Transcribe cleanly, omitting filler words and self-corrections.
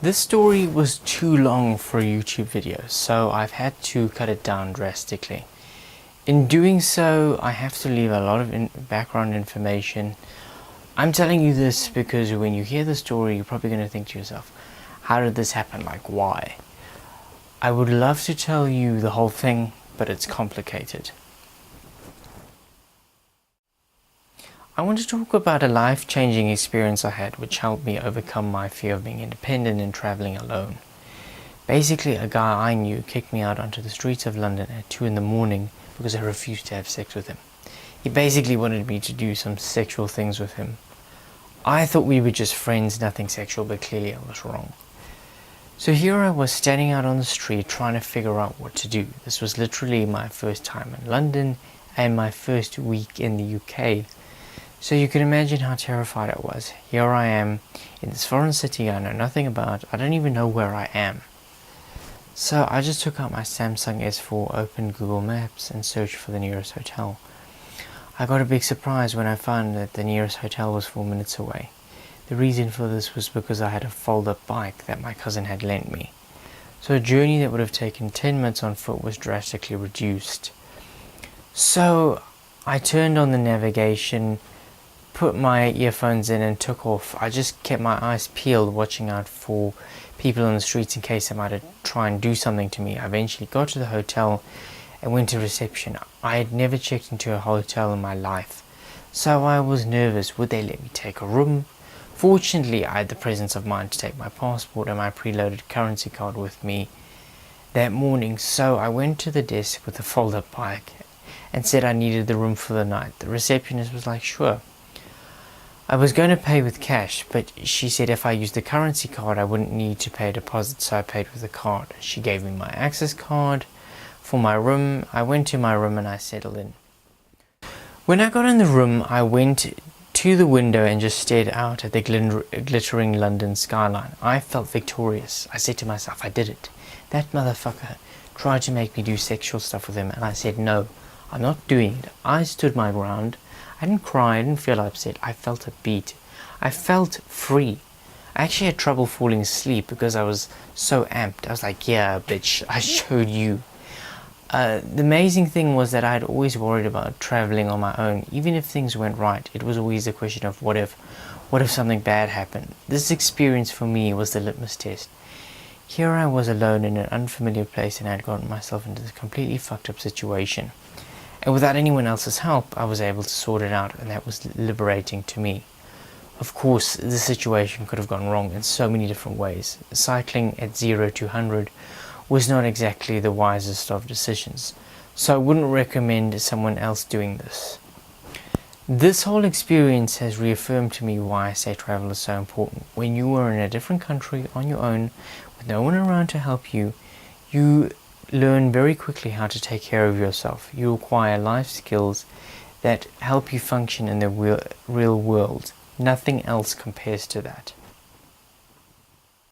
This story was too long for a YouTube video, so I've had to cut it down drastically. In doing so, I have to leave a lot of background information. I'm telling you this because when you hear the story, you're probably going to think to yourself, how did this happen? Like, why? I would love to tell you the whole thing, but it's complicated. I want to talk about a life-changing experience I had which helped me overcome my fear of being independent and traveling alone. Basically, a guy I knew kicked me out onto the streets of London at 2 in the morning because I refused to have sex with him. He basically wanted me to do some sexual things with him. I thought we were just friends, nothing sexual, but clearly I was wrong. So here I was standing out on the street trying to figure out what to do. This was literally my first time in London and my first week in the UK. So you can imagine how terrified I was. Here I am in this foreign city I know nothing about. I don't even know where I am. So I just took out my Samsung S4, opened Google Maps and searched for the nearest hotel. I got a big surprise when I found that the nearest hotel was 4 minutes away. The reason for this was because I had a fold-up bike that my cousin had lent me. So a journey that would have taken 10 minutes on foot was drastically reduced. So I turned on the navigation, put my earphones in and took off. I just kept my eyes peeled, watching out for people on the streets in case they might try and do something to me. I eventually got to the hotel and went to reception. I had never checked into a hotel in my life, so I was nervous. Would they let me take a room? Fortunately, I had the presence of mind to take my passport and my preloaded currency card with me that morning, so I went to the desk with the fold-up bike and said I needed the room for the night. The receptionist was like, sure. I was going to pay with cash, but she said if I used the currency card I wouldn't need to pay a deposit, so I paid with the card. She gave me my access card for my room. I went to my room and I settled in. When I got in the room, I went to the window and just stared out at the glittering London skyline. I felt victorious. I said to myself, I did it. That motherfucker tried to make me do sexual stuff with him, and I said no, I'm not doing it. I stood my ground. I didn't cry, I didn't feel upset, I felt a beat. I felt free. I actually had trouble falling asleep because I was so amped. I was like, yeah, bitch, I showed you. The amazing thing was that I had always worried about traveling on my own. Even if things went right, it was always a question of what if something bad happened. This experience for me was the litmus test. Here I was alone in an unfamiliar place and I had gotten myself into this completely fucked up situation. And without anyone else's help, I was able to sort it out, and that was liberating to me. Of course, the situation could have gone wrong in so many different ways. Cycling at 0 to 100 was not exactly the wisest of decisions, so I wouldn't recommend someone else doing this. This whole experience has reaffirmed to me why I say travel is so important. When you are in a different country on your own, with no one around to help you, you learn very quickly how to take care of yourself. You acquire life skills that help you function in the real world. Nothing else compares to that.